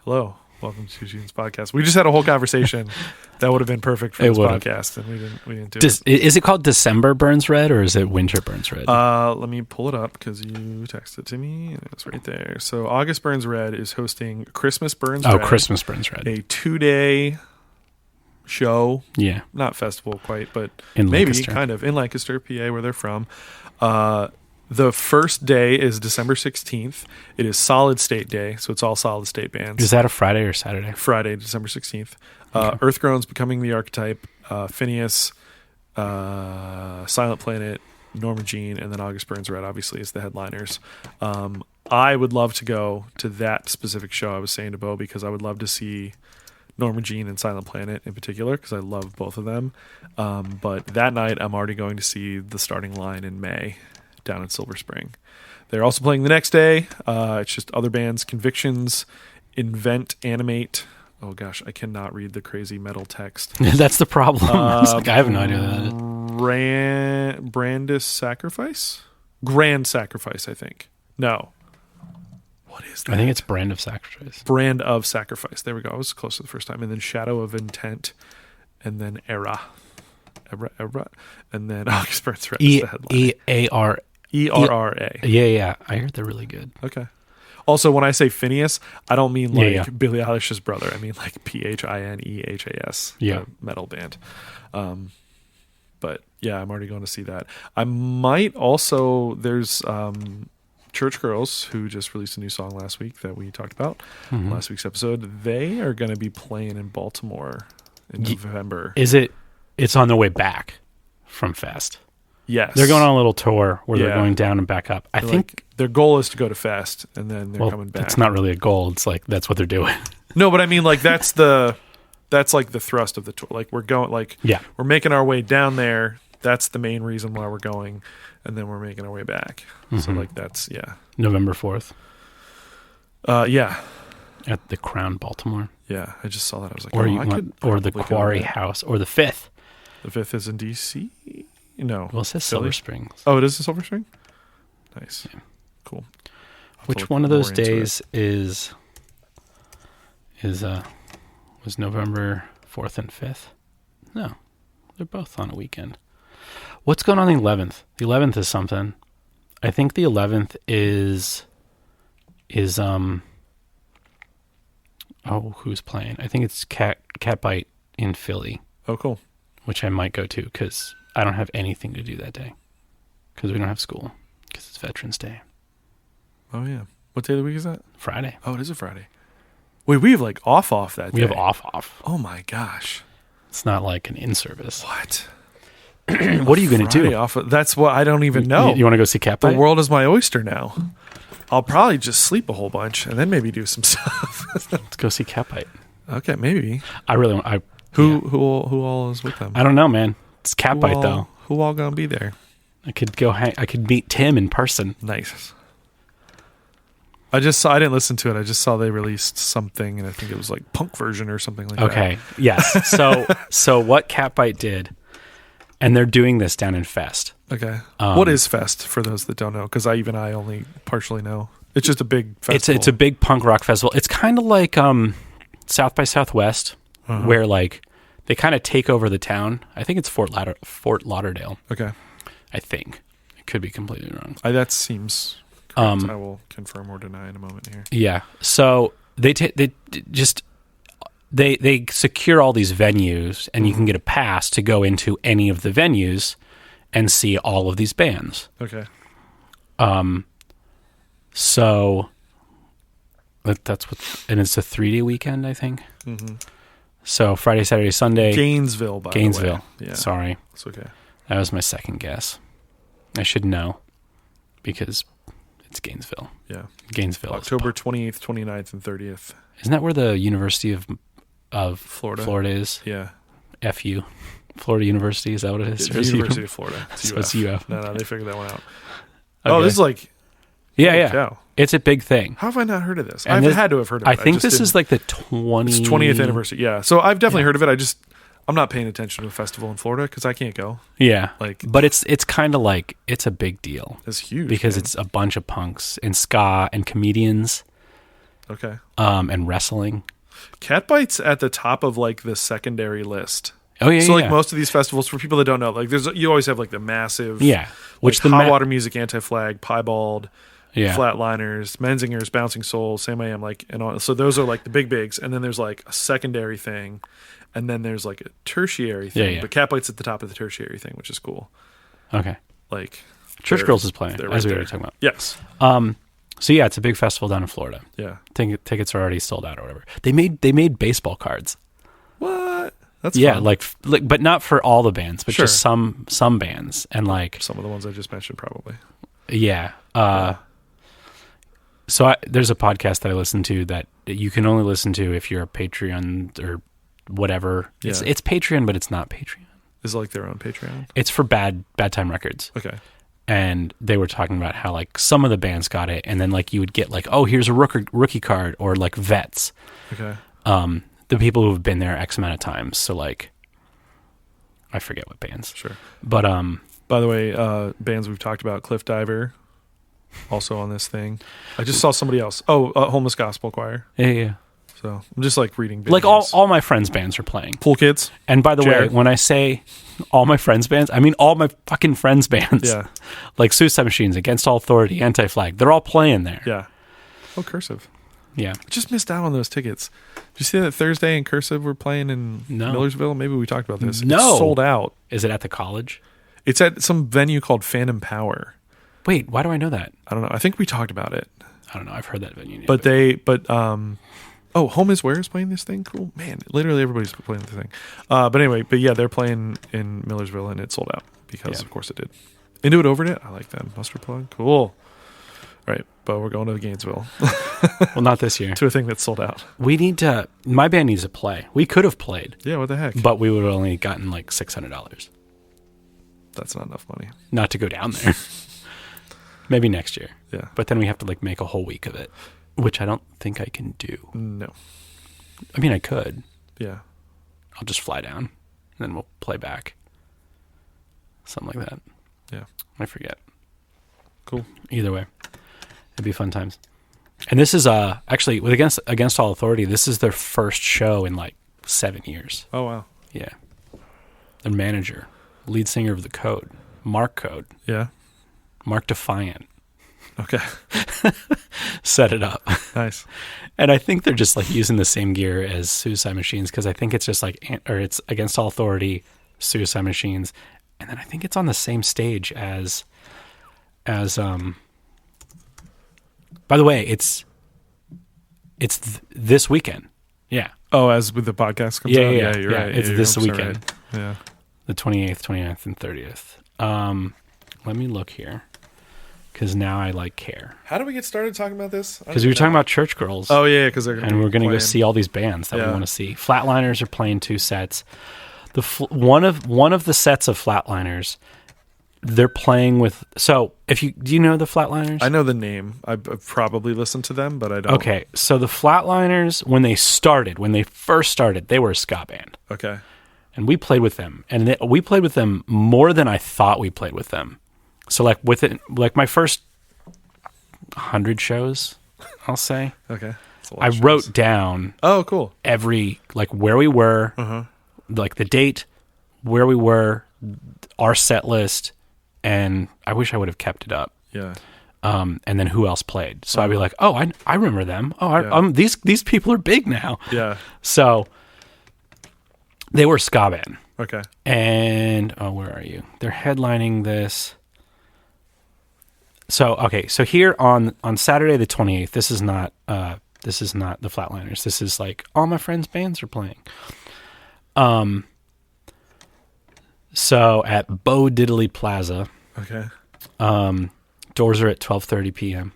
Hello. Welcome to GIVÄON's podcast. We just had a whole conversation that would have been perfect for this podcast, and we didn't do it. Is it called December Burns Red or is it Winter Burns Red? Let me pull it up because you texted it to me, and it's right there. So August Burns Red is hosting Christmas Burns Red. Oh, Christmas Burns Red. A 2-day show. Yeah. Not festival quite, but in maybe Lancaster. kind of in Lancaster, PA, where they're from. The first day is December 16th. It is Solid State Day, so it's all Solid State bands. Is that a Friday or Saturday? Friday, December 16th. Okay. Earthgrown's Becoming the Archetype, Phineas, Silent Planet, Norma Jean, and then August Burns Red, obviously, is the headliners. I would love to go to that specific show, I was saying to Bo, because I would love to see Norma Jean and Silent Planet in particular, because I love both of them. But that night, I'm already going to see the starting line in May down in Silver Spring. They're also playing the next day. It's just other bands: Convictions, Invent, Animate. Oh gosh, I cannot read the crazy metal text. That's the problem. I have no idea what that is. Brandis Sacrifice? Grand Sacrifice, I think. No. What is that? I think it's Brand of Sacrifice. Brand of Sacrifice. There we go. I was close to the first time. And then Shadow of Intent. And then Era. And then August Burns Red is the headline. EAR. ERRA. Yeah. I heard they're really good. Okay. Also, when I say Phineas, I don't mean like Yeah. Billie Eilish's brother. I mean like PHINEHAS, Yeah. the metal band. But yeah, I'm already going to see that. I might also, there's Church Girls, who just released a new song last week that we talked about last week's episode. They are going to be playing in Baltimore in November. It's on their way back from Fest. Yes. They're going on a little tour where they're going down and back up. I think their goal is to go to Fest, and then they're coming back. It's not really a goal. It's like that's what they're doing. No, but I mean, like that's like the thrust of the tour. Like we're going, we're making our way down there. That's the main reason why we're going, and then we're making our way back. So like that's November 4th. Yeah. At the Crown, Baltimore. Yeah, I just saw that. I was like, or the Quarry House, or the 5th. The 5th is in DC. No. Well, it says Silver Springs. Oh, it is in Silver Spring? Nice. Yeah. Cool. Which one of those days was November 4th and 5th? No. They're both on a weekend. What's going on the 11th? The 11th is something. I think the 11th is who's playing? I think it's Catbite in Philly. Oh, cool. Which I might go to because I don't have anything to do that day because we don't have school because it's Veterans Day. Oh, yeah. What day of the week is that? Friday. Oh, it is a Friday. Wait, we have like off that day. We have off. Oh, my gosh. It's not like an in-service. What? What are you going to do? That's what I don't even know. You want to go see Catbite? The world is my oyster now. I'll probably just sleep a whole bunch and then maybe do some stuff. Let's go see Catbite. Okay, maybe. I really want. Who all is with them? I don't know, man. It's Catbite though. Who all gonna be there? I could go I could meet Tim in person. Nice. I didn't listen to it. I just saw they released something, and I think it was like punk version or something like that. Okay. Yes. So what Catbite did, and they're doing this down in Fest. Okay. What is Fest for those that don't know? Because I only partially know. It's just a big festival. It's a big punk rock festival. It's kind of like South by Southwest, where like they kind of take over the town. I think it's Fort Lauderdale. Okay. I think. I could be completely wrong. That seems correct. I will confirm or deny in a moment here. Yeah. So they secure all these venues, and you can get a pass to go into any of the venues and see all of these bands. Okay. So that's and it's a 3-day weekend, I think. Mm-hmm. So Friday, Saturday, Sunday. Gainesville, by the way. Yeah. Sorry. It's okay. That was my second guess. I should know because it's Gainesville. Yeah. Gainesville. October 28th, 29th, and 30th. Isn't that where the University of Florida is? Yeah. FU. Florida University, is that what it is? It's University of Florida. It's so it's UF. No, they figured that one out. Okay. Oh, this is like... Yeah. Cow. It's a big thing. How have I not heard of this? I've had to have heard of it. I think this is like the 20th anniversary. Yeah. So I've definitely heard of it. I'm not paying attention to a festival in Florida because I can't go. Yeah. But it's kind of like, it's a big deal. It's huge. Because it's a bunch of punks and ska and comedians. Okay. And wrestling. Catbite's at the top of like the secondary list. Oh yeah. So like yeah. most of these festivals, for people that don't know, like you always have like the massive, which like the Hot Water Music, Anti-Flag, Piebald, yeah. Flatliners, Menzingers, Bouncing Souls, Sam I Am, like, and all. So those are like the big bigs, and then there's like a secondary thing, and then there's like a tertiary thing. Yeah. But Catbite's at the top of the tertiary thing, which is cool. Okay. Like Church Girls is playing, right as we were there. talking about. Yes. So yeah, it's a big festival down in Florida. Yeah. Tickets are already sold out or whatever. They made baseball cards. What? That's yeah, fun. like, but not for all the bands, but Sure. just some bands, and like some of the ones I just mentioned, probably. yeah. So there's a podcast that I listen to that you can only listen to if you're a Patreon or whatever. Yeah. It's Patreon, but it's not Patreon. Is it like their own Patreon? It's for Bad Time Records. Okay. And they were talking about how like some of the bands got it, and then like you would get like, oh, here's a rookie card, or like vets. Okay. The people who have been there X amount of times. So like, I forget what bands. Sure. But by the way, bands we've talked about, Cliff Diver, also on this thing. I just saw somebody else. Oh, Homeless Gospel Choir. Yeah. So I'm just like reading. Like names. all my friends' bands are playing. Pool Kids. And by the Jared. way, when I say all my friends' bands, I mean all my fucking friends' bands. Yeah. Like Suicide Machines, Against All Authority, Anti-Flag. They're all playing there. Yeah. Oh, Cursive. Yeah. I just missed out on those tickets. Did you see that Thursday in Cursive we're playing in Millersville? Maybe we talked about this. No. It's sold out. Is it at the college? It's at some venue called Phantom Power. Wait, why do I know that? I don't know. I think we talked about it. I don't know. I've heard that venue name. Home is Where is playing this thing? Cool. Man, literally everybody's playing the thing. But anyway, yeah, they're playing in Millersville and it sold out because of course it did. Into It Over It? I like that. Mustard Plug. Cool. Right, but we're going to Gainesville. Well, not this year. To a thing that's sold out. My band needs to play. We could have played. Yeah, what the heck? But we would have only gotten like $600. That's not enough money. Not to go down there. Maybe next year. Yeah. But then we have to like make a whole week of it, which I don't think I can do. No. I mean, I could. Yeah. I'll just fly down and then we'll play back. Something like that. Yeah. I forget. Cool. Either way, it'd be fun times. And this is actually with Against All Authority. This is their first show in like 7 years. Oh wow. Yeah. Their manager, lead singer of The Code, Mark Code, Yeah. Mark Defiant, Okay. set it up. Nice. And I think they're just like using the same gear as Suicide Machines, because I think it's just like, or it's Against All Authority, Suicide Machines, and then I think it's on the same stage as by the way, it's this weekend. Yeah. Oh, as with the podcast comes out? Yeah, You're right. It's You're this 100% weekend. right. Yeah. The 28th, 29th, and 30th. Let me look here, because now I like care. How did we get started talking about this? Because we were talking about Church Girls. Oh yeah, because they're and we're going to go see all these bands that we Yeah. want to see. Flatliners are playing 2 sets. One of the sets of Flatliners, they're playing with. So do you know the Flatliners? I know the name. I've probably listened to them, but I don't. Okay, so the Flatliners, when they first started, they were a ska band, Okay. and we played with them, and we played with them more than I thought we played with them. So like my first 100 shows, I'll say. Okay. That's a lot I of shows. wrote down Oh, cool. every, like, where we were, like the date, where we were, our set list, and I wish I would have kept it up. Yeah. And then who else played. So I'd be like, oh, I remember them. Oh, Yeah. these people are big now. Yeah. So they were a ska band. Okay. And, where are you? They're headlining this. So, okay. So here on Saturday the 28th, this is not the Flatliners. This is like all my friends' bands are playing. So at Bo Diddley Plaza, Okay. doors are at 12:30 p.m.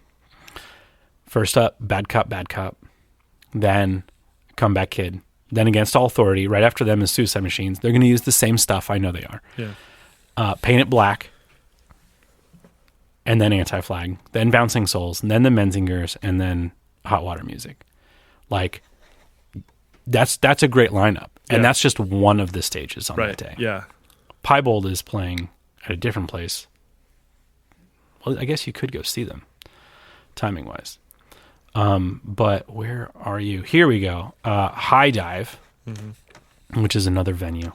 First up, Bad Cop. Then Comeback Kid. Then Against All Authority. Right after them is Suicide Machines. They're going to use the same stuff. I know they are. Yeah. Paint It Black. And then Anti-Flag. Then Bouncing Souls. And then the Menzingers. And then Hot Water Music. Like, that's a great lineup. And Yeah. that's just one of the stages on Right. that day. Yeah. Piebald is playing at a different place. Well, I guess you could go see them, timing-wise. But where are you? Here we go. High Dive, which is another venue.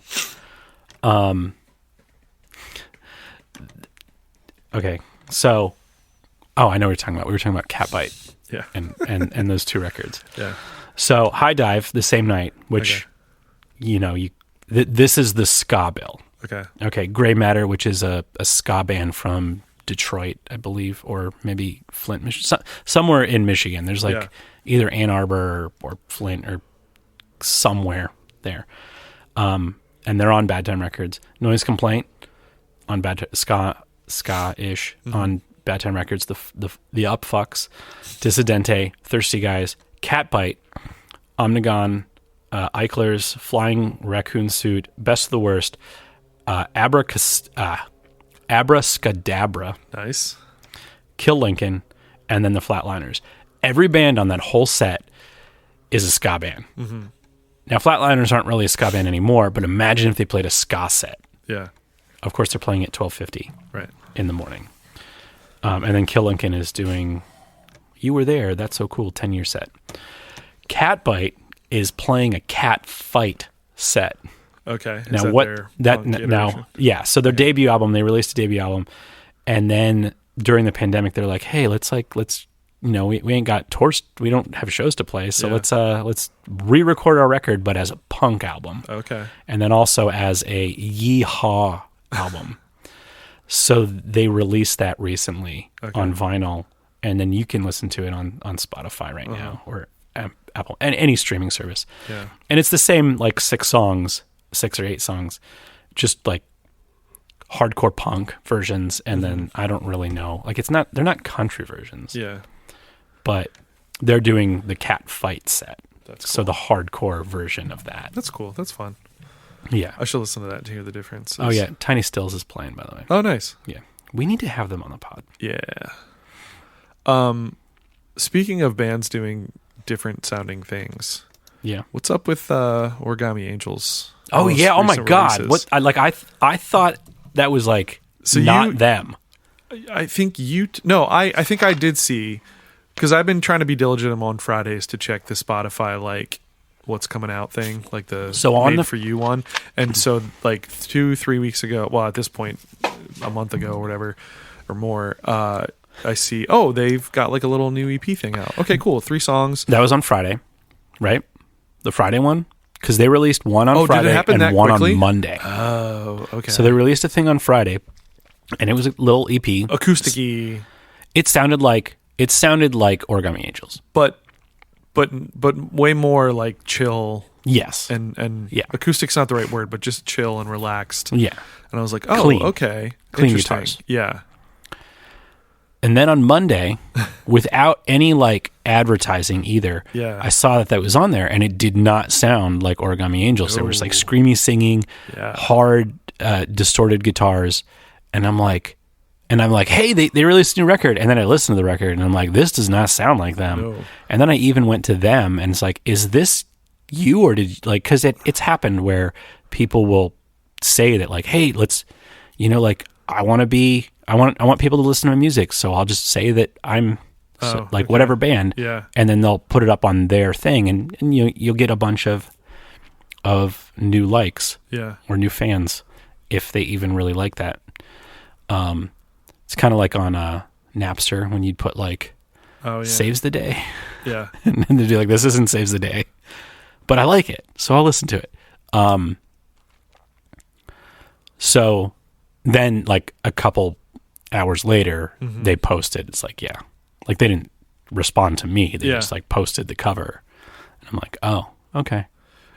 Okay, so, I know what you're talking about. We were talking about Catbite. Yeah. And those two records. Yeah. So High Dive the same night, which, this is the ska bill. Okay. Okay. Gray Matter, which is a ska band from Detroit, I believe, or maybe Flint, Michigan, somewhere in Michigan. There's either Ann Arbor or Flint or somewhere there. And they're on Bad Time Records. Noise Complaint on ska-ish on Bad Time Records. The Upfucks, Dissidente, Thirsty Guys, Catbite, Omnigon, Eichler's Flying Raccoon Suit, Best of the Worst, Abracadabra, Nice. Kill Lincoln, and then the Flatliners. Every band on that whole set is a ska band. Mm-hmm. Now, Flatliners aren't really a ska band anymore, but imagine if they played a ska set. Yeah. Of course, they're playing at 12:50 right in the morning. And then Kill Lincoln is doing You Were There, That's So Cool, 10-year set. Catbite is playing a cat fight set. Okay. Now so their debut album, they released a debut album, and then during the pandemic, they're like, "Hey, let's we ain't got tours, we don't have shows to play, so let's re-record our record, but as a punk album." Okay. And then also as a yeehaw album. So they released that recently on vinyl, and then you can listen to it on Spotify right now or Apple and any streaming service. Yeah. And it's the same like 6 or 8 songs, just like hardcore punk versions, and then I don't really know. Like they're not country versions. Yeah. But they're doing the cat fight set. That's cool. So the hardcore version of that. That's cool. That's fun. Yeah. I should listen to that to hear the difference. Oh yeah, Tiny Stills is playing, by the way. Oh nice. Yeah. We need to have them on the pod. Yeah. Speaking of bands doing different sounding things. Yeah. What's up with Origami Angels? Oh yeah! Oh my God! Releases? I thought that was like them. I think I think I did see, because I've been trying to be diligent on Fridays to check the Spotify like what's coming out thing, like the Made for You one, and so like 2-3 weeks ago, well at this point a month ago or whatever or more, I see they've got like a little new EP thing out. Okay, cool, 3 songs. That was on Friday, right? The Friday one. Because they released one on Friday and one quickly? on Monday. Oh, okay. So they released a thing on Friday, and it was a little EP, acoustic-y. It sounded like Origami Angels, but way more like chill. Yes, and acoustic's not the right word, but just chill and relaxed. Yeah, and I was like, clean. Okay, clean guitars. Yeah. And then on Monday, without any like advertising either, I saw that was on there, and it did not sound like Origami Angels. There was like screamy singing, hard, distorted guitars, and I'm like, hey, they released a new record, and then I listened to the record, and I'm like, this does not sound like them. No. And then I even went to them, and it's like, is this you, or did you, like, because it's happened where people will say that like, hey, let's, like, I want people to listen to my music, so I'll just say that I'm whatever band, and then they'll put it up on their thing, and you'll get a bunch of new likes, or new fans if they even really like that. It's kind of like on Napster when you'd put like saves the day, and then they'd be like, this isn't saves the day, but I like it, so I'll listen to it. So then like a couple hours later, they posted, it's like, like they didn't respond to me. They just like posted the cover. And I'm like, oh, okay.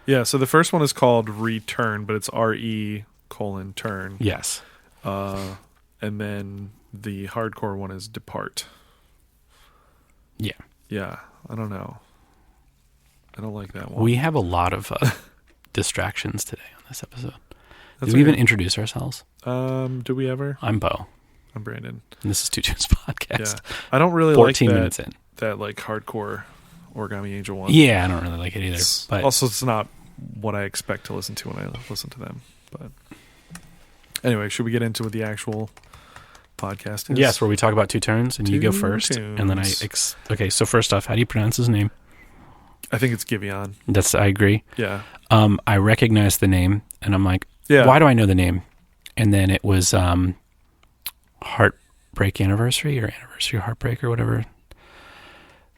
Yeah. So the first one is called Return, but it's RE:turn. Yes. And then the hardcore one is Depart. Yeah. Yeah. I don't know. I don't like that one. We have a lot of distractions today on this episode. Did we even introduce ourselves? Do we ever? I'm Bo. I'm Brandon. And this is Two Tunes Podcast. Yeah. I don't really 14 like minutes in. that like hardcore Origami Angel one. Yeah, I don't really like it either. But also, it's not what I expect to listen to when I listen to them. But anyway, should we get into the actual podcast is. Yes, where we talk about two turns, and you go first, tunes. and then I. Okay, so first off, how do you pronounce his name? I think it's GIVÄON. I agree. Yeah. I recognize the name, and I'm like, Yeah. why do I know the name? And then it was Heartbreak Anniversary or Anniversary Heartbreak or whatever.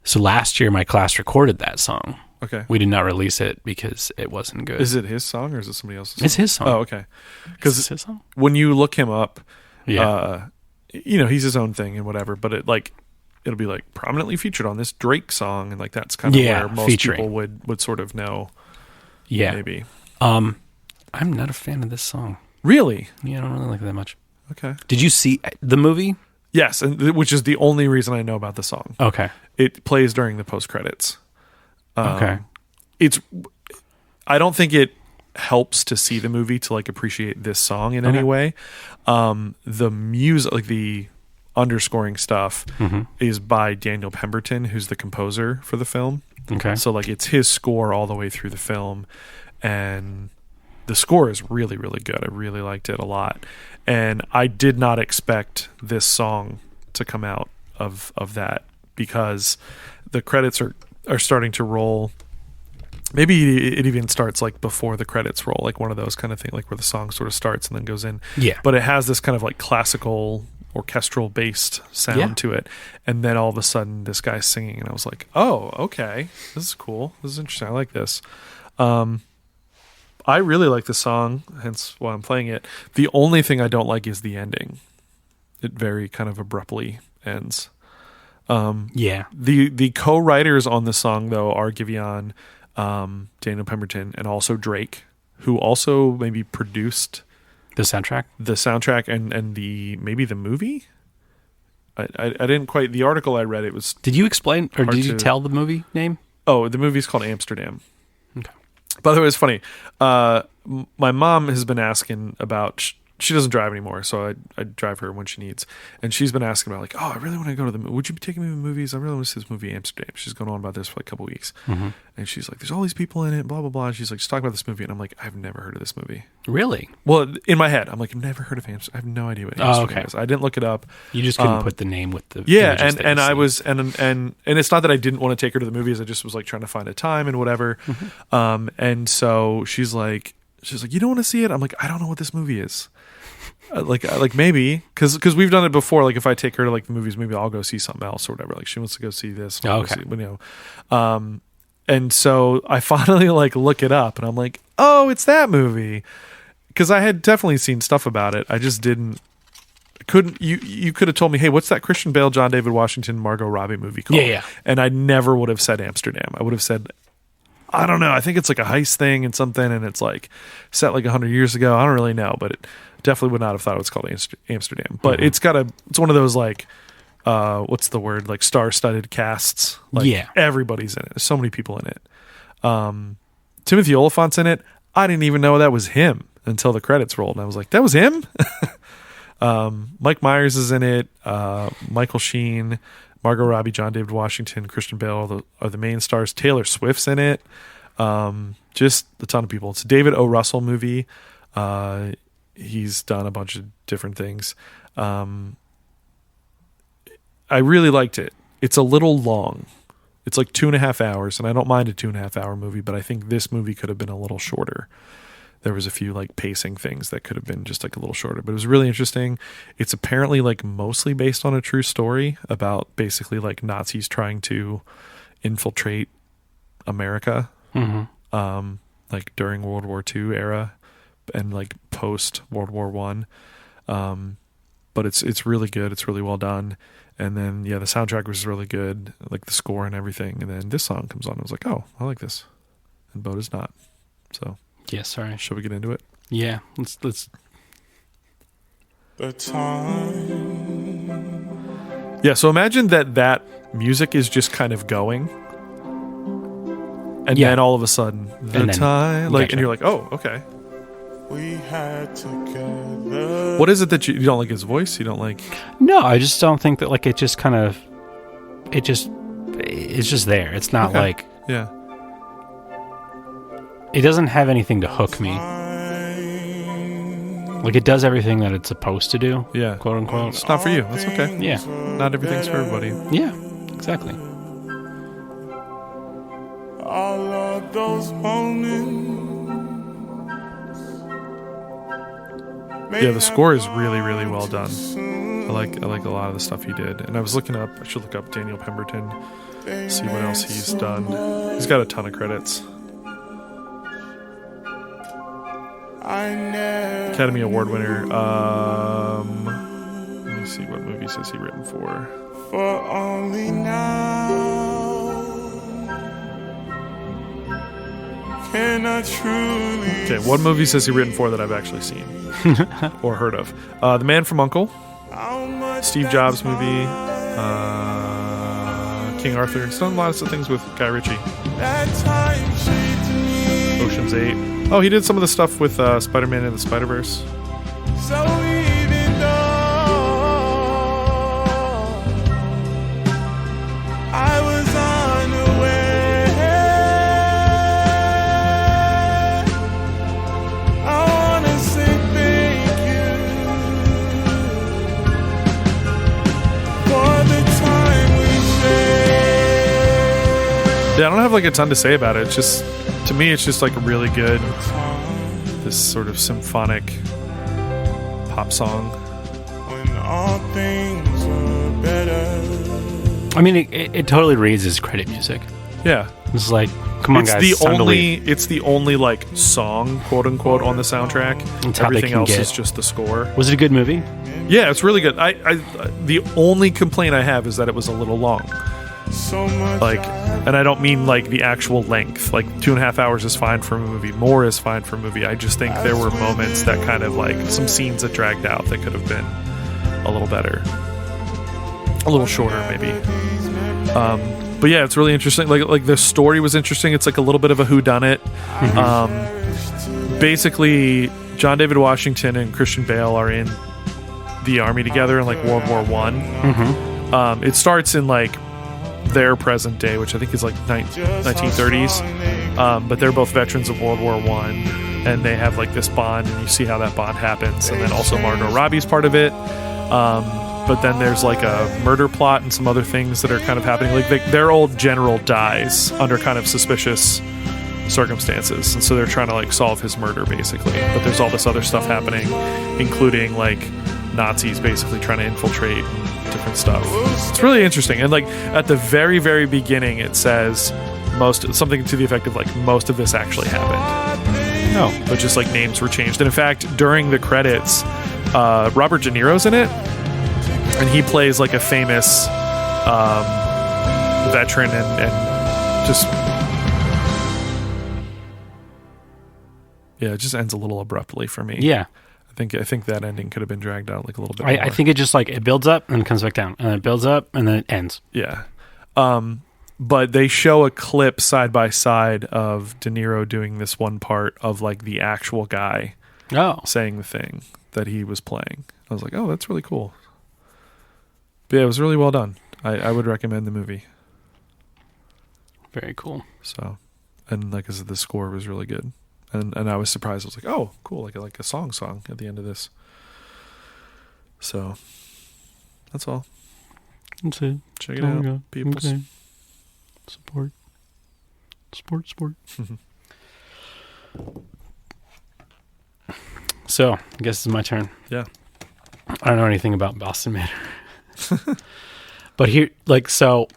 So last year, my class recorded that song. Okay. We did not release it because it wasn't good. Is it his song or is it somebody else's song? It's his song. Oh, okay. Because Is it his song? when you look him up, Yeah. he's his own thing and whatever, but it'll be like prominently featured on this Drake song, and like that's kind of where most featuring. people would sort of know. Yeah. Maybe. I'm not a fan of this song. Really? Yeah, I don't really like it that much. Okay. Did you see the movie? Yes, and which is the only reason I know about the song. Okay. It plays during the post credits. Okay. I don't think it helps to see the movie to like appreciate this song in any way. The music, like the underscoring stuff, is by Daniel Pemberton, who's the composer for the film. Okay. So like it's his score all the way through the film, and the score is really, really good. I really liked it a lot, and I did not expect this song to come out of that, because the credits are starting to roll. Maybe it even starts like before the credits roll, like one of those kind of thing, like where the song sort of starts and then goes in. Yeah. But it has this kind of like classical orchestral based sound to it, and then all of a sudden this guy's singing, and I was like, oh, okay, this is cool, this is interesting, I like this. I really like the song, hence why I'm playing it. The only thing I don't like is the ending. It very kind of abruptly ends. The co-writers on the song though are GIVÄON, Daniel Pemberton, and also Drake, who also maybe produced The soundtrack and maybe the movie. I didn't quite. The article I read, it was. Did you explain, or hard did you to- tell the movie name? Oh, the movie's called Amsterdam. Okay. By the way, it's funny. My mom has been asking about. She doesn't drive anymore, so I drive her when she needs. And she's been asking about like, oh, I really want to go to the. Would you be taking me to the movies? I really want to see this movie Amsterdam. She's going on about this for like a couple weeks, and she's like, there's all these people in it, blah blah blah. And she's like, just talk about this movie, and I'm like, I've never heard of this movie. Really? Well, in my head, I'm like, I've never heard of Amsterdam. I have no idea what Amsterdam is. I didn't look it up. You just couldn't put the name with the Yeah, images that and you I see. was and it's not that I didn't want to take her to the movies. I just was like trying to find a time and whatever. And so she's like, you don't want to see it? I'm like, I don't know what this movie is. Like maybe because we've done it before. Like if I take her to like the movies, maybe I'll go see something else or whatever. Like she wants to go see this. And I'll go Okay. see, and so I finally like look it up, and I'm like, oh, it's that movie, because I had definitely seen stuff about it. I just couldn't. You could have told me, hey, what's that Christian Bale, John David Washington, Margot Robbie movie called? Yeah. And I never would have said Amsterdam. I would have said, I don't know. I think it's like a heist thing and something, and it's like set like 100 years ago. I don't really know, but it definitely would not have thought it was called Amsterdam. But it's one of those like, what's the word? Like star-studded casts. Like everybody's in it. There's so many people in it. Timothy Oliphant's in it. I didn't even know that was him until the credits rolled, and I was like, that was him? Mike Myers is in it. Michael Sheen, Margot Robbie, John David Washington, Christian Bale are the main stars. Taylor Swift's in it. Just a ton of people. It's a David O. Russell movie. He's done a bunch of different things. I really liked it. It's a little long. It's like 2.5 hours, and I don't mind a 2.5 hour movie, but I think this movie could have been a little shorter. There was a few like pacing things that could have been just like a little shorter, but it was really interesting. It's apparently like mostly based on a true story about basically like Nazis trying to infiltrate America, like during World War II era and like post World War One. But it's really good. It's really well done. And then the soundtrack was really good, like the score and everything. And then this song comes on. I was like, oh, I like this. And Bo does not. So. Yeah, sorry. Shall we get into it? Yeah, let's. The time. Yeah, so imagine that music is just kind of going, and then all of a sudden, and you're like, oh, okay. We had together. What is it that you don't like his voice? You don't like? No, I just don't think that like it just kind of, it's just there. It's not like Yeah. it doesn't have anything to hook me. Like, it does everything that it's supposed to do. Yeah. Quote unquote. It's not for you. That's okay. Yeah. Not everything's for everybody. Yeah. Exactly. All of those moments. Yeah, the score is really, really well done. I like a lot of the stuff he did. And I was looking up, I should look up Daniel Pemberton, see what else he's done. He's got a ton of credits. Academy Award winner. Let me see what movies has he written for. For only now can I truly. Okay, what movies has he written for that I've actually seen or heard of? The Man from U.N.C.L.E., Steve Jobs movie, King Arthur. He's done lots of things with Guy Ritchie. Ocean's 8. Oh, he did some of the stuff with Spider-Man and the Spider-Verse. So even though I was unaware, I wanna say thank you for the time we shared. Yeah, I don't have like a ton to say about it. It's just, to me, it's just like a really good, this sort of symphonic pop song. When all things were better. I mean, it totally reads as credit music. Yeah. It's like, come on, It's guys. the it's time to only leave. it's the only like song, quote unquote, on the soundtrack. It's how they Everything can else get- is just the score. Was it a good movie? Yeah, it's really good. I the only complaint I have is that it was a little long. So much Like, and I don't mean like the actual length. Like 2.5 hours is fine for a movie. More is fine for a movie. I just think there were moments that kind of like some scenes that dragged out that could have been a little better, a little shorter maybe. But yeah, it's really interesting. Like the story was interesting. It's like a little bit of a whodunit. Basically, John David Washington and Christian Bale are in the army together in like World War One. It starts in like their present day, which I think is like 1930s. But they're both veterans of World War One, and they have like this bond, and you see how that bond happens. And then also Margot Robbie's part of it. But then there's like a murder plot and some other things that are kind of happening. Like their old general dies under kind of suspicious circumstances, and so they're trying to like solve his murder basically. But there's all this other stuff happening, including like Nazis basically trying to infiltrate and different stuff. It's really interesting. And like at the very, very beginning, it says something to the effect of like most of this actually happened. No, but just like names were changed. And in fact, during the credits, Robert De Niro's in it, and he plays like a famous veteran and just. Yeah, it just ends a little abruptly for me. Yeah. I think that ending could have been dragged out like a little bit I more. think it just like, it builds up and comes back down. And then it builds up and then it ends. Yeah. But they show a clip side by side of De Niro doing this one part of like the actual guy saying the thing that he was playing. I was like, oh, that's really cool. But yeah, it was really well done. I would recommend the movie. Very cool. So, and like I said, the score was really good. And I was surprised. I was like, oh, cool, like a song at the end of this. So, that's all. That's it. Check it out, people. Okay. Sport. So, I guess it's my turn. Yeah. I don't know anything about Boston Manor. But here, like, so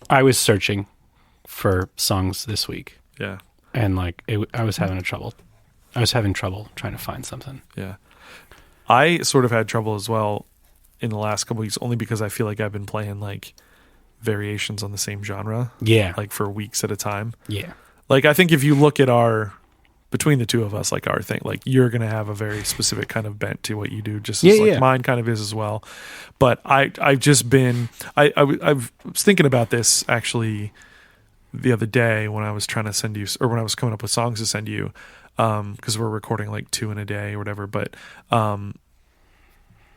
I was searching for songs this week. Yeah. And like, I was having trouble trying to find something. Yeah. I sort of had trouble as well in the last couple weeks, only because I feel like I've been playing like variations on the same genre. Yeah. Like for weeks at a time. Yeah. Like I think if you look at between the two of us, like our thing, like you're going to have a very specific kind of bent to what you do, just as mine kind of is as well. But I've just been, I was thinking about this actually the other day when I was trying to send you, or when I was coming up with songs to send you, because we're recording like 2 in a day or whatever. But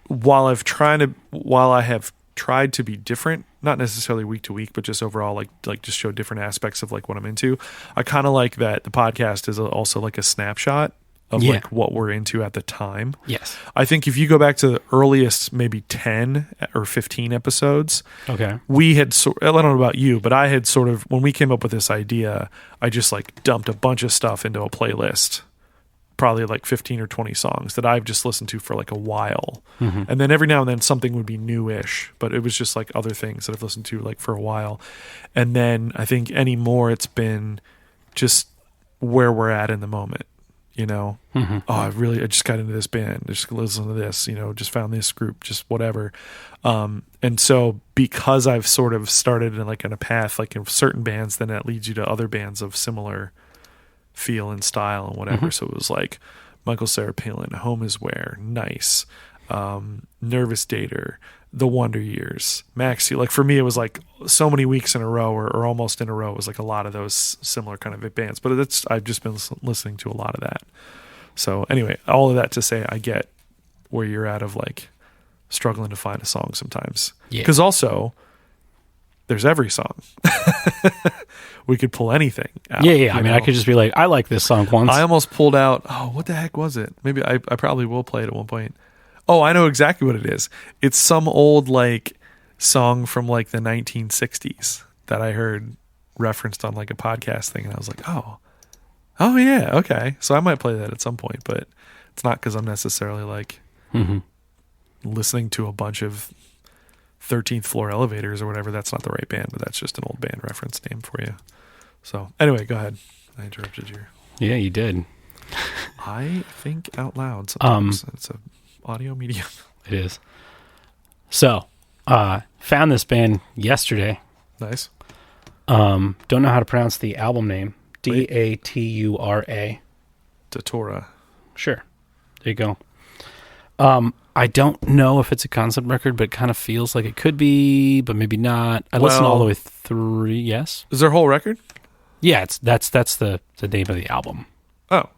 while I have tried to be different, not necessarily week to week, but just overall like just show different aspects of like what I'm into, I kind of like that the podcast is also like a snapshot of Yeah. like what we're into at the time. Yes. I think if you go back to the earliest maybe 10 or 15 episodes, Okay. we had I don't know about you, but I had sort of, when we came up with this idea, I just like dumped a bunch of stuff into a playlist, probably like 15 or 20 songs that I've just listened to for like a while. Mm-hmm. And then every now and then something would be newish, but it was just like other things that I've listened to like for a while. And then I think anymore it's been just where we're at in the moment, you know? Mm-hmm. Oh, I just got into this band, just listen to this, you know, just found this group, just whatever. And so because I've sort of started in a path, like in certain bands, then that leads you to other bands of similar feel and style and whatever. Mm-hmm. So it was like Michael Cera Palin, Home Is Where, Nice, Nervous Dater, The Wonder Years, Maxi. Like for me, it was like so many weeks in a row or almost in a row. It was like a lot of those similar kind of bands, but I've just been listening to a lot of that. So anyway, all of that to say, I get where you're at of like struggling to find a song sometimes. Yeah. Because also there's every song. We could pull anything out. Yeah. I mean, know? I could just be like, I like this song once. I almost pulled out, what the heck was it? Maybe I probably will play it at one point. Oh, I know exactly what it is. It's some old like song from like the 1960s that I heard referenced on like a podcast thing. And I was like, oh yeah. Okay. So I might play that at some point, but it's not because I'm necessarily like Mm-hmm. listening to a bunch of 13th Floor Elevators or whatever. That's not the right band, but that's just an old band reference name for you. So anyway, go ahead. I interrupted you. Yeah, you did. I think out loud sometimes. It's a audio medium. It is. So, found this band yesterday. Nice. Don't know how to pronounce the album name. Datura. Datura. Sure. There you go. I don't know if it's a concept record, but it kind of feels like it could be, but maybe not. I listened all the way through. Yes. Is there a whole record? Yeah, that's the name of the album. Oh.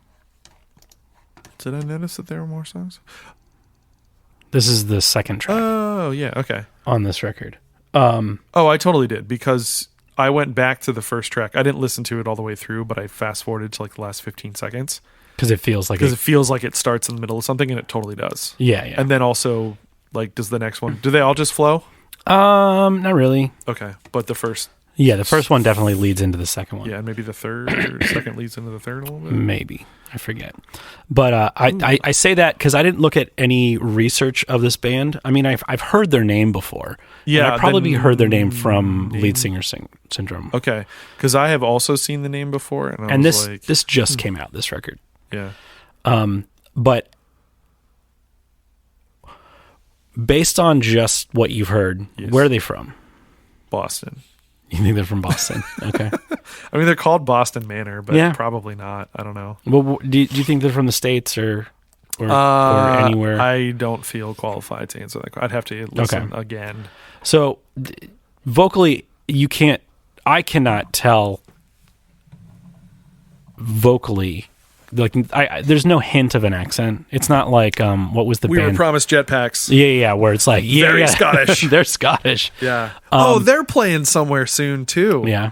Did I notice that there were more songs? This is the second track Oh, yeah. Okay. on this record. Oh, I totally did because I went back to the first track. I didn't listen to it all the way through, but I fast forwarded to like the last 15 seconds. Because it feels like Because it feels like it starts in the middle of something, and it totally does. Yeah. And then also, like, does the next one, do they all just flow? Not really. Okay. But the first, Yeah, the first one definitely leads into the second one. yeah, and maybe the third or second leads into the third a little bit? Maybe. I forget. But I say that because I didn't look at any research of this band. I mean, I've heard their name before. Yeah. And I probably the heard their name from name? Lead Singer Syndrome. Okay. Because I have also seen the name before, and I And was like, this just came out, this record. yeah. But based on just what you've heard, Yes. where are they from? Boston. You think they're from Boston? Okay. I mean, they're called Boston Manor, but Yeah. probably not. I don't know. Well, do you think they're from the States or anywhere? I don't feel qualified to answer that. I'd have to listen again. So vocally, I cannot tell vocally. Like, there's no hint of an accent. It's not like what was the We band? were promised jetpacks. Yeah, where it's like Very Scottish. They're Scottish. Yeah. They're playing somewhere soon too. Yeah,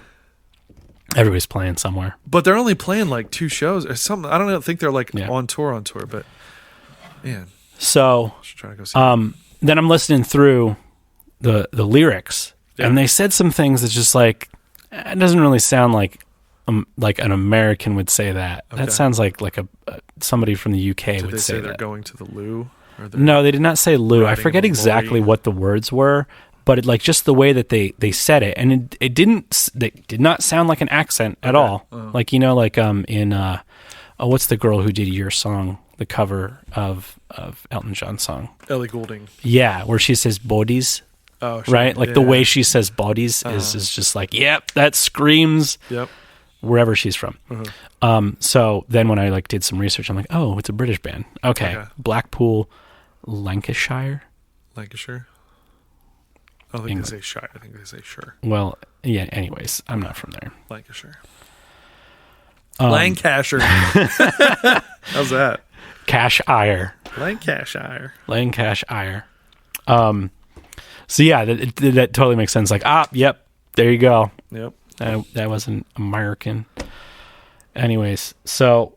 everybody's playing somewhere. But they're only playing like 2 shows or something. I don't think they're like Yeah. on tour, but man, So I should try to go see. then I'm listening through the lyrics, Yeah. and they said some things that's just like it doesn't really sound like an American would say that. Okay. That sounds like a somebody from the UK Did would they say they're that. going to the loo? Or they're No, they did not say Lou. I riding forget a exactly lorry? what the words were, but it, like just the way that they said it, and it did not sound like an accent at all. Like in what's the girl who did your song, the cover of Elton John's song? Ellie Goulding. Yeah, where she says bodies, Oh, sure. right? Like Yeah. the way she says bodies is just like, yep, that screams Yep. wherever she's from. So then when I like did some research, I'm like, oh, it's a British band. Okay. Blackpool, Lancashire. Lancashire. I don't think they say Shire. I think they say sure. Well, yeah. Anyways, I'm not from there. Lancashire. Lancashire. How's that? Cashire. Lancashire. Lancashire. So yeah, that totally makes sense. Like, yep, there you go. Yep. That was an American. Anyways, so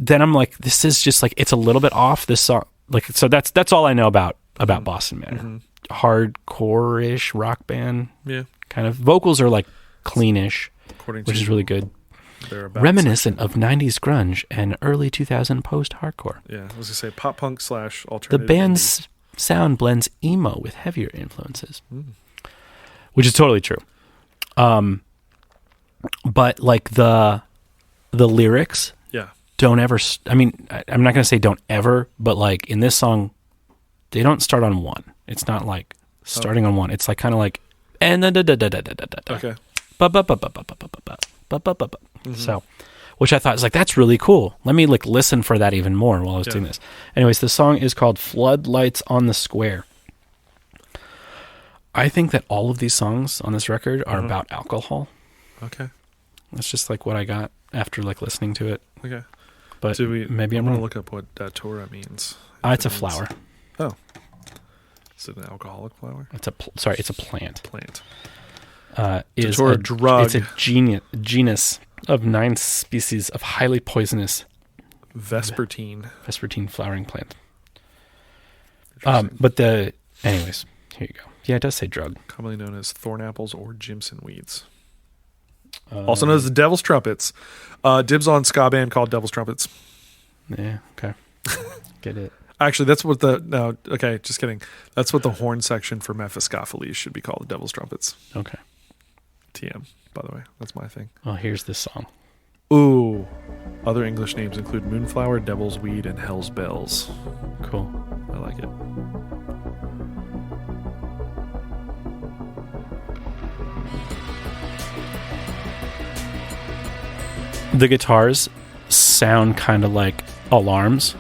then I'm like, this is just like, it's a little bit off this song. Like, so that's all I know about Boston Manor. Hardcore-ish rock band. Yeah. Kind of. Vocals are like cleanish, which is really good. Reminiscent of 90s grunge and early 2000 post-hardcore. Yeah, I was going to say pop punk / alternative. The band's sound blends emo with heavier influences, which is totally true. But like the lyrics don't ever, I mean, I'm not going to say don't ever, but like in this song, they don't start on one. It's not like starting on one. It's like kind of like, and then okay. So, which I thought is like, that's really cool. Let me like listen for that even more while I was doing this. Anyways, the song is called Floodlights on the Square. I think that all of these songs on this record are about alcohol. Okay. That's just like what I got after like listening to it. Okay. But maybe I'm going wrong. to look up what datura means. It's a flower. Oh. Is it an alcoholic flower? It's a plant. Is Datura drug. It's a genus of 9 species of highly poisonous vespertine flowering plant. Anyways, here you go. Yeah, it does say drug. Commonly known as thorn apples or Jimson weeds. Also known as the Devil's Trumpets. Dibs on ska band called Devil's Trumpets. Yeah, okay. Get it. Actually, that's what okay, just kidding. That's what the horn section for Mephistopheles should be called, the Devil's Trumpets. Okay. TM, by the way. That's my thing. Oh, here's this song. Ooh. Other English names include Moonflower, Devil's Weed, and Hell's Bells. Cool. I like it. The guitars sound kind of like alarms.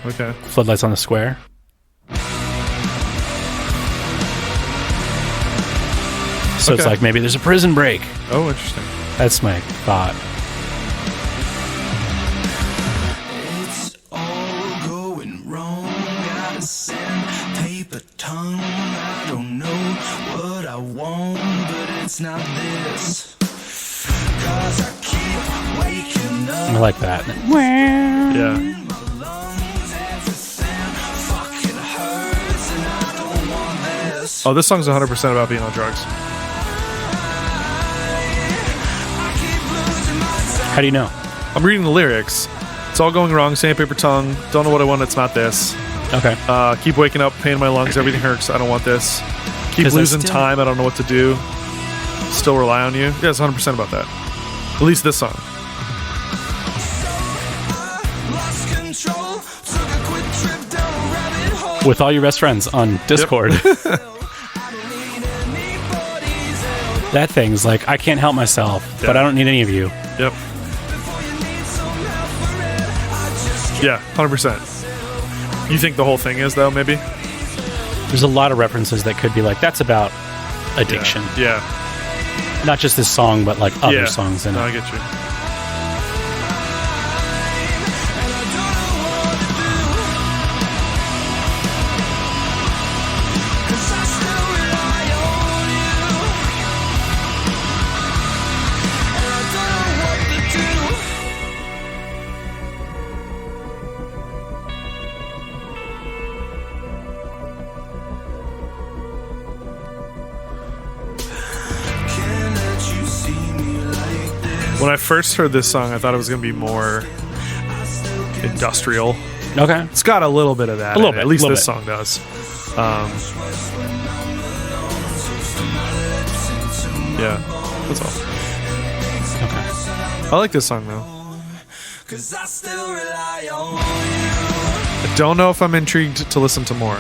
Okay. Floodlights on the Square. So it's like maybe there's a prison break. Oh, interesting. That's my thought. It's all going wrong. Gotta send paper tongue. I don't know what I want, but it's not this. 'Cause I keep waking up. I like that. Yeah. Oh, this song's 100% about being on drugs. How do you know? I'm reading the lyrics. It's all going wrong. Sandpaper tongue. Don't know what I want. It's not this. Okay. Keep waking up. Pain in my lungs. Everything hurts. I don't want this. Keep losing time. I don't know what to do. Still rely on you. Yeah, it's 100% about that. At least this song. With all your best friends on Discord. Yep. That thing's like, I can't help myself, but I don't need any of you. Yep. Yeah, 100%. You think the whole thing is, though, maybe? There's a lot of references that could be like, that's about addiction. Yeah. Not just this song, but like other songs in it. No, I get you. When I first heard this song, I thought it was going to be more industrial. Okay. It's got a little bit of that. A little bit. At least this bit. Song does. Yeah, that's all. Okay. I like this song, though. I don't know if I'm intrigued to listen to more,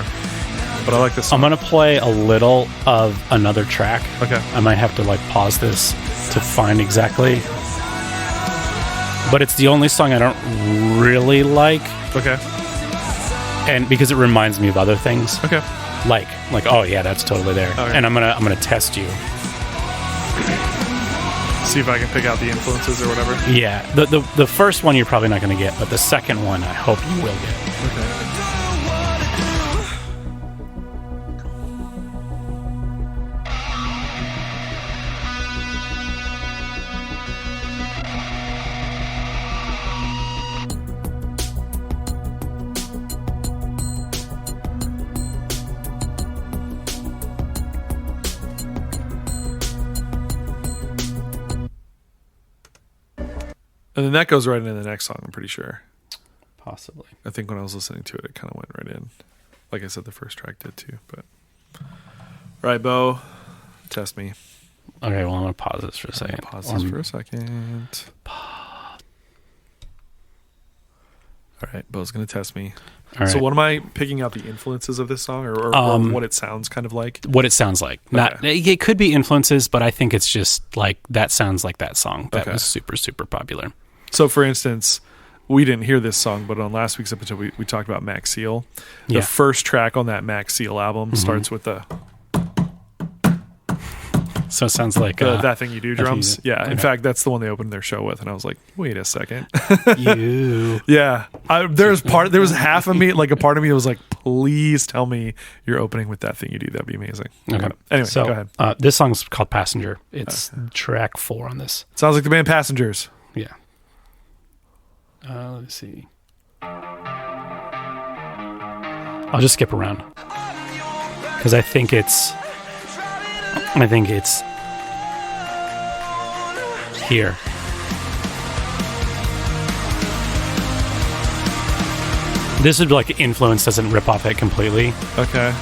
but I like this song. I'm going to play a little of another track. Okay. I might have to like pause this to find exactly. But it's the only song I don't really like. Okay. And because it reminds me of other things. Okay. Like oh yeah, that's totally there. Okay. And I'm gonna test you. See if I can pick out the influences or whatever. Yeah. The first one you're probably not gonna get, but the second one I hope you will get. Okay. And then that goes right into the next song, I'm pretty sure. Possibly. I think when I was listening to it, it kind of went right in. Like I said, the first track did too. But right, Bo, test me. Okay, well, I'm going to pause this for a second. Pause this for a second. All right, Bo's going to test me. All right. So what am I picking out the influences of this song or what it sounds kind of like? What it sounds like. Not it could be influences, but I think it's just like that sounds like that song that was super, super popular. So for instance, we didn't hear this song, but on last week's episode, we talked about Max Seal. The first track on that Max Seal album starts with the... So it sounds like... That Thing You Do drums. Yeah, in fact, that's the one they opened their show with, and I was like, wait a second. Yeah. There was half of me, like a part of me that was like, please tell me you're opening with That Thing You Do. That'd be amazing. Okay. Anyway, so, go ahead. This song's called Passenger. It's track 4 on this. Sounds like the band Passengers. Yeah. Let's see. I'll just skip around because I think it's here. This would be like influence doesn't rip off it completely. Okay.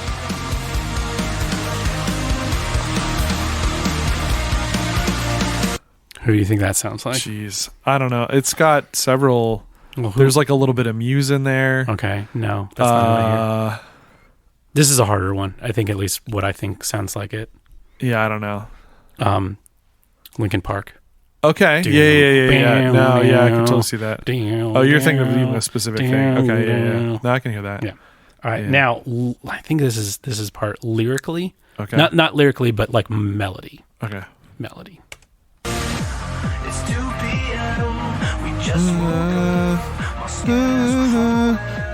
Who do you think that sounds like? Jeez, I don't know. It's got several. There's like a little bit of Muse in there. Okay, no, that's not what I hear. This is a harder one. I think at least what I think sounds like it. Yeah, I don't know. Linkin Park. Okay. Yeah. No, yeah, I can totally see that. Oh, you're thinking of even a specific thing. Okay, yeah. No, I can hear that. Yeah. All right. Yeah. Now, I think this is part lyrically. Okay. Not lyrically, but like melody. Okay. Melody. It's 2 p.m. We just woke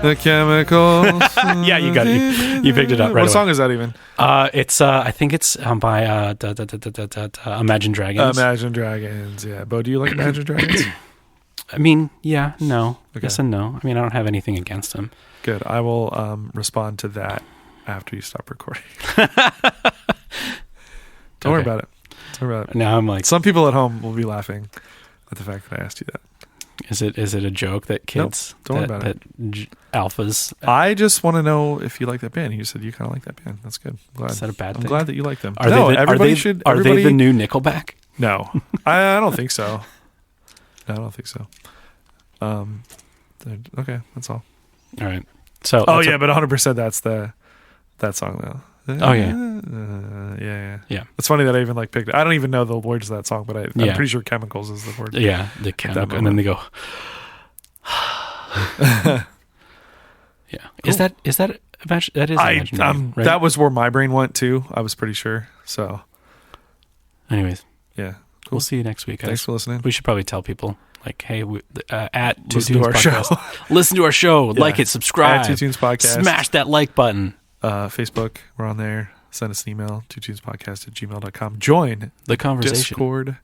the chemicals. Yeah, you got it. You picked it up right away. What song is that even? It's I think it's by Imagine Dragons. Imagine Dragons. Yeah. Bo, do you like Imagine Dragons? I mean, yeah, no. Okay. Yes and no. I mean, I don't have anything against them. Good. I will respond to that after you stop recording. Don't worry about it. Now I'm like, some people at home will be laughing at the fact that I asked you that. Is it a joke that kids don't worry about it. Alphas? I just want to know if you like that band. You said you kind of like that band. That's good. Is that a bad thing? I'm glad that you like them. Are they the new Nickelback? No, I don't think so. No, I don't think so. Okay, that's all. All right. So. Oh yeah, but 100% that's that song though. Oh yeah. Yeah. It's funny that I even like picked it. I don't even know the words of that song, but I'm pretty sure chemicals is the word. Yeah, the chemical, and then they go. Yeah. Cool. Is that Imagine, right? That was where my brain went too. I was pretty sure. So. Anyways. Yeah. Cool. We'll see you next week, guys. Thanks for listening. We should probably tell people. Like, hey, at Two Listen Tunes to our Podcast. show. Listen to our show. Yeah. Like it. Subscribe. At Two Tunes Podcast. Smash that like button. Facebook, we're on there. Send us an email, twotunespodcast@gmail.com. Join the conversation. Discord.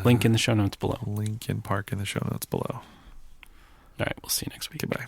Link in the show notes below. Linkin Park in the show notes below. All right, we'll see you next week. Goodbye.